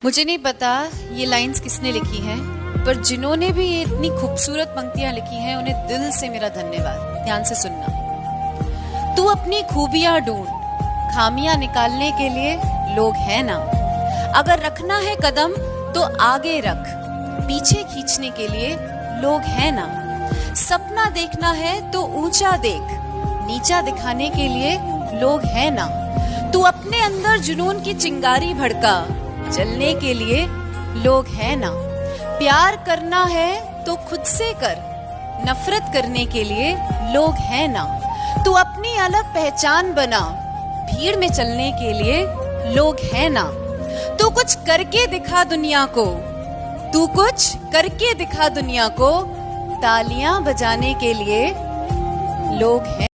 मुझे नहीं पता ये लाइंस किसने लिखी हैं, पर जिन्होंने भी ये इतनी खूबसूरत पंक्तियां लिखी हैं उन्हें दिल से मेरा धन्यवाद। ध्यान से सुनना। तू अपनी खूबियां ढूंढ, खामियां निकालने के लिए लोग हैं ना। अगर रखना है कदम तो आगे रख, पीछे खींचने के लिए लोग हैं ना। सपना देखना है तो ऊंचा देख, नीचा दिखाने के लिए लोग हैं ना। तू अपने अंदर जुनून की चिंगारी भड़का, जलने के लिए लोग हैं ना। प्यार करना है तो खुद से कर, नफरत करने के लिए लोग हैं ना। तू अपनी अलग पहचान बना, भीड़ में चलने के लिए लोग हैं ना। तू कुछ करके दिखा दुनिया को, तू कुछ करके दिखा दुनिया को, तालियां बजाने के लिए लोग हैं।